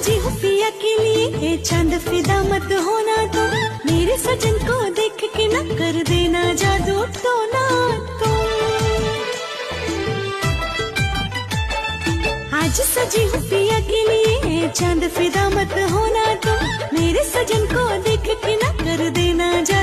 सजी हूँ पिया के लिए, ए चांद फिदा मत होना तुम, मेरे सजन को देख के न कर देना जादू टोना तुम। आज सजी हूँ पिया के लिए, ए चांद फिदा मत होना तुम, मेरे सजन को देख के न कर देना जादू